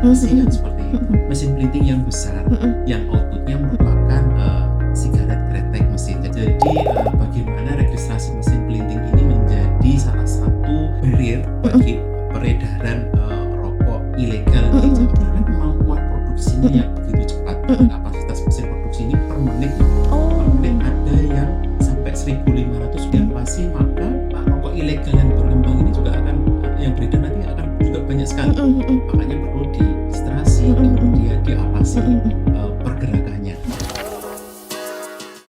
diregistrasikan seperti itu. Mesin printing yang besar yang outputnya merupakan sigaret kretek mesin. Jadi bagaimana registrasi mesin printing ini menjadi salah satu barrier bagi peredaran rokok ilegal di Jawa karena kemampuan produksinya yang begitu cepat. Kapasitas mesin produksi ini per menit ada yang sampai 1.500 diawasi, maka rokok ilegal yang berkembang ini juga akan yang beredar nanti akan juga banyak sekali. Makanya perlu diregistrasi, kemudian diawasi.